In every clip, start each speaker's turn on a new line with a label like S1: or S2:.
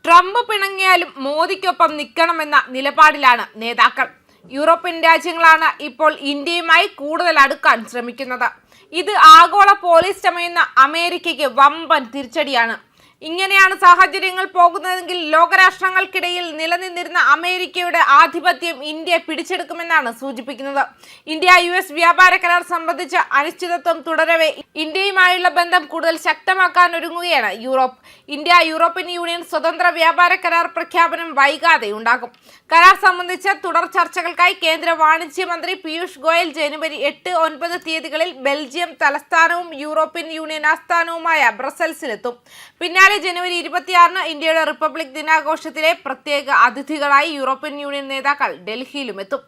S1: Trump പിണങ്ങിയാലും മോദിക്കൊപ്പം നിൽക്കണമെന്ന നിലപാടിലാണ് നേതാക്കൾ. European രാജ്യങ്ങളാണ് ഇപ്പോൾ ഇന്ത്യയുമായി കൂടുതൽ അടുക്കാൻ ശ്രമിക്കുന്നത്. ഇത് ആഗോള പോലീസ് ചമയുന്ന അമേരിക്കയ്ക്ക് വമ്പൻ തിരിച്ചടിയാണ്. ഇങ്ങനെയാണ് സാഹചര്യങ്ങൾ പോകുന്നതെങ്കിൽ ലോകരാഷ്ട്രങ്ങൾക്കിടയിൽ നിലനിന്നിരുന്ന അമേരിക്കയുടെ ആധിപത്യം ഇന്ത്യ പിടിച്ചെടുക്കുമെന്നാണ് സൂചിപ്പിക്കുന്നത്. ഇന്ത്യ-US വ്യാപാര കരാർ സംബന്ധിച്ച അനിശ്ചിതത്വം തുടരവെ ഇന്ത്യയുമായുള്ള ബന്ധം കൂടുതൽ ശക്തമാക്കാൻ ഒരുങ്ങുകയാണ് യൂറോപ്പ്. ഇന്ത്യ-യൂറോപ്യൻ യൂണിയൻ സ്വതന്ത്ര വ്യാപാര കരാർ പ്രഖ്യാപനം വൈകാതെ ഉണ്ടാകും. കരാർ സംബന്ധിച്ച തുടർ ചർച്ചകൾക്കായി കേന്ദ്ര വാണിജ്യ മന്ത്രി പീയൂഷ് ഗോയൽ ജനുവരി 8-9 തീയതികളിൽ ബെൽജിയം തലസ്ഥാനവും യൂറോപ്യൻ യൂണിയൻ ആസ്ഥാനവുമായ ബ്രസൽസിലെത്തും. പിന്നാലെ ജനുവരി 26-ന് ഇന്ത്യയുടെ റിപ്പബ്ലിക് ദിനാഘോഷത്തിലെ പ്രത്യേക അതിഥികളായി യൂറോപ്യൻ യൂണിയൻ നേതാക്കൾ ഡൽഹിയിലും എത്തും.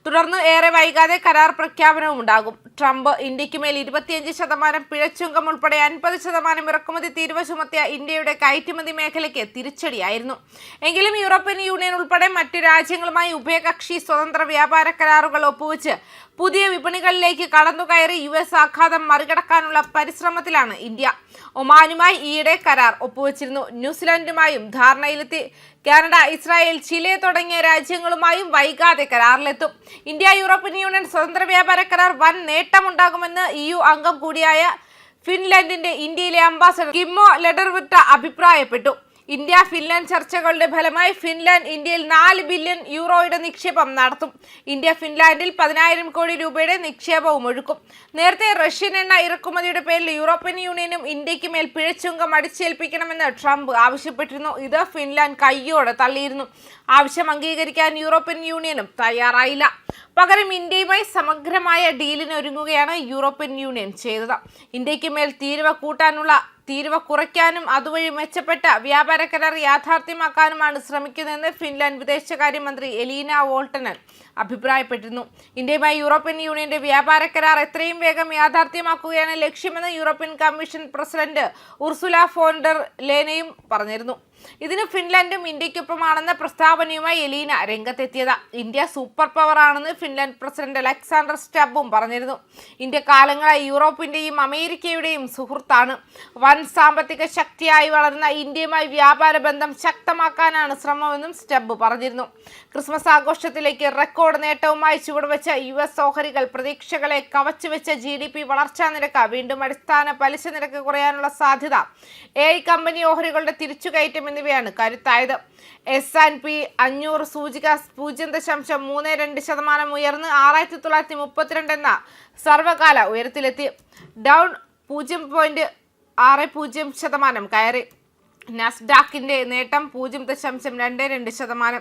S1: തുടർന്ന് ഏറെ വൈകാതെ കരാർ പ്രഖ്യാപനവും ഉണ്ടാകും. ട്രംപ് ഇന്ത്യക്കുമേൽ 25% പിഴച്ചുങ്കം ഉൾപ്പെടെ 50% ഇറക്കുമതി തീരുവ ചുമത്തിയ ഇന്ത്യയുടെ കയറ്റുമതി മേഖലയ്ക്ക് തിരിച്ചടിയായിരുന്നു. എങ്കിലും യൂറോപ്യൻ യൂണിയൻ ഉൾപ്പെടെ മറ്റു രാജ്യങ്ങളുമായി ഉഭയകക്ഷി സ്വതന്ത്ര വ്യാപാര കരാറുകൾ ഒപ്പുവെച്ച് പുതിയ വിപണികളിലേക്ക് കടന്നുകയറി US ആഘാതം മറികടക്കാനുള്ള പരിശ്രമത്തിലാണ് ഇന്ത്യ. ഒമാനുമായി ഈയിടെ കരാർ ഒപ്പുവെച്ചിരുന്നു. ന്യൂസിലാൻഡുമായും ധാരണയിലെത്തി. കാനഡ, ഇസ്രായേൽ, ചിലെ തുടങ്ങിയ രാജ്യങ്ങളുമായും വൈകാതെ കരാറിലെത്തും. ഇന്ത്യ-യൂറോപ്യൻ യൂണിയൻ സ്വതന്ത്ര വ്യാപാര കരാർ വൻ നേട്ടമുണ്ടാകുമെന്ന് EU അംഗം കൂടിയായ ഫിൻലാൻഡിന്റെ ഇന്ത്യയിലെ അംബാസഡർ കിമ്മോ ലെഡർവുട്ട അഭിപ്രായപ്പെട്ടു. ഇന്ത്യ-ഫിൻലാൻഡ് ചർച്ചകളുടെ ഫലമായി ഫിൻലാൻഡ് ഇന്ത്യയിൽ 4 ബില്യൺ യൂറോയുടെ നിക്ഷേപം നടത്തും. ഇന്ത്യ ഫിൻലാൻഡിൽ 10,000 കോടി രൂപയുടെ നിക്ഷേപവും ഒഴുക്കും. നേരത്തെ റഷ്യൻ എണ്ണ ഇറക്കുമതിയുടെ പേരിൽ യൂറോപ്യൻ യൂണിയനും ഇന്ത്യക്ക് മേൽ പിഴച്ചുങ്കം അടിച്ചേൽപ്പിക്കണമെന്ന് ട്രംപ് ആവശ്യപ്പെട്ടിരുന്നു. ഇത് ഫിൻലാൻഡ് കയ്യോടെ തള്ളിയിരുന്നു. ആവശ്യം അംഗീകരിക്കാൻ യൂറോപ്യൻ യൂണിയനും തയ്യാറായില്ല. പകരം ഇന്ത്യയുമായി സമഗ്രമായ ഡീലിന് ഒരുങ്ങുകയാണ് യൂറോപ്യൻ യൂണിയൻ ചെയ്തത്. ഇന്ത്യക്ക് മേൽ തീരുവ കുറയ്ക്കാനും അതുവഴി മെച്ചപ്പെട്ട വ്യാപാര കരാർ യാഥാർത്ഥ്യമാക്കാനുമാണ് ശ്രമിക്കുന്നതെന്ന് ഫിൻലാൻഡ് വിദേശകാര്യമന്ത്രി എലീന വോൾട്ടനൻ അഭിപ്രായപ്പെട്ടിരുന്നു. ഇന്ത്യയുമായി യൂറോപ്യൻ യൂണിയന്റെ വ്യാപാര കരാർ എത്രയും വേഗം യാഥാർത്ഥ്യമാക്കുകയാണ് ലക്ഷ്യമെന്ന് European commission president Ursula von der ലെയനും പറഞ്ഞിരുന്നു. ഇതിന് ഫിൻലാൻഡും ഇന്ത്യക്കൊപ്പമാണെന്ന പ്രസ്താവനയുമായി എലീന രംഗത്തെത്തിയത്. ഇന്ത്യ സൂപ്പർ പവർ ആണെന്ന് ഫിൻലാൻഡ് പ്രസിഡന്റ് അലക്സാണ്ടർ സ്റ്റബ്ബും പറഞ്ഞിരുന്നു. ഇന്ത്യ കാലങ്ങളായി യൂറോപ്പിന്റെയും അമേരിക്കയുടെയും സുഹൃത്താണ്. വൻ സാമ്പത്തിക ശക്തിയായി വളർന്ന ഇന്ത്യയുമായി വ്യാപാര ബന്ധം ശക്തമാക്കാനാണ് ശ്രമമെന്നും സ്റ്റബ്ബ് പറഞ്ഞിരുന്നു. ക്രിസ്മസ് ആഘോഷത്തിലേക്ക് റെക്കോർഡ് നേട്ടവുമായി ചുവടുവെച്ച US ഓഹരികൾ പ്രതീക്ഷകളെ കവച്ചുവെച്ച GDP വളർച്ചാ നിരക്ക് വീണ്ടും അടിസ്ഥാന പലിശ നിരക്ക് കുറയാനുള്ള സാധ്യത, AI കമ്പനി ഓഹരികളുടെ തിരിച്ചുകയറ്റം എന്നിവയാണ് കരുത്തായത്. S&P 500 സൂചിക 0.32% ഉയർന്ന് 6,932 എന്ന സർവകാല ഉയരത്തിലെത്തി. ഡൗൺ 0.60% കയറി. നാസ്ഡാക്കിന്റെ നേട്ടം 0.22%.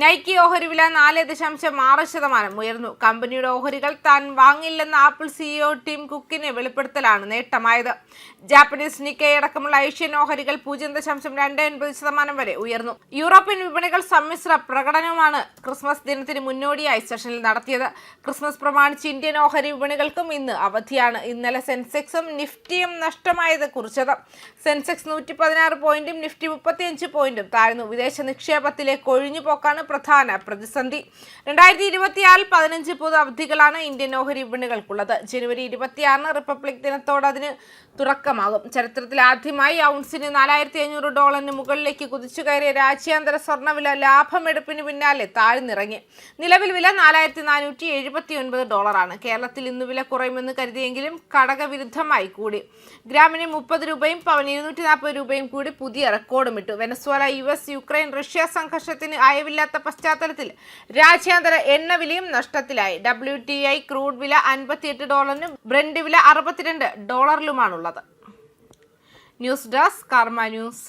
S1: നൈക്കി ഓഹരി വില 4.6% ഉയർന്നു. കമ്പനിയുടെ ഓഹരികൾ താൻ വാങ്ങില്ലെന്ന ആപ്പിൾ CEO ടിം കുക്കിന്റെ വെളിപ്പെടുത്തലാണ് നേട്ടമായത്. ജാപ്പനീസ് നിക്കൈ അടക്കമുള്ള ഏഷ്യൻ ഓഹരികൾ 0.29% വരെ ഉയർന്നു. യൂറോപ്യൻ വിപണികൾ സമ്മിശ്ര പ്രകടനവുമാണ് ക്രിസ്മസ് ദിനത്തിന് മുന്നോടിയായി സെഷനിൽ നടത്തിയത്. ക്രിസ്മസ് പ്രമാണിച്ച് ഇന്ത്യൻ ഓഹരി വിപണികൾക്കും ഇന്ന് അവധിയാണ്. ഇന്നലെ സെൻസെക്സും നിഫ്റ്റിയും നഷ്ടമായത് കുറിച്ചത്. സെൻസെക്സ് 116 പോയിന്റും നിഫ്റ്റി 35 പോയിന്റും താഴ്ന്നു. വിദേശ നിക്ഷേപത്തിലെ കൊഴിഞ്ഞുപോക്കാണ് പ്രധാന പ്രതിസന്ധി. 2024 15 പൊതു അവധികളാണ് ഇന്ത്യൻ ഓഹരി വിപണികൾക്കുള്ളത്. ജനുവരി 26-ന് റിപ്പബ്ലിക് ദിനത്തോടെ അതിന് തുടക്കമാകും. ചരിത്രത്തിൽ ആദ്യമായി ഔൺസിന് $4,500 മുകളിലേക്ക് കുതിച്ചു കയറിയ രാജ്യാന്തര സ്വർണ്ണവില ലാഭമെടുപ്പിന് പിന്നാലെ താഴ്ന്നിറങ്ങി. നിലവിൽ വില $4,479. കേരളത്തിൽ ഇന്ന് വില കുറയുമെന്ന് കരുതിയെങ്കിലും ഘടകവിരുദ്ധമായി കൂടി. ഗ്രാമിന് 30 രൂപയും പവന് 240 രൂപയും കൂടി പുതിയ റെക്കോർഡുമിട്ടു. വെനസ്വേല, US, യുക്രൈൻ, റഷ്യ സംഘർഷത്തിന് അയവില്ലാത്ത പശ്ചാത്തലത്തിൽ രാജ്യാന്തര എണ്ണവിലയും നഷ്ടത്തിലായി. WTI ക്രൂഡ് വില $58, ബ്രെന്റ് വില $62 ന്യൂസ് ഡെസ്ക് കർമ്മ ന്യൂസ്.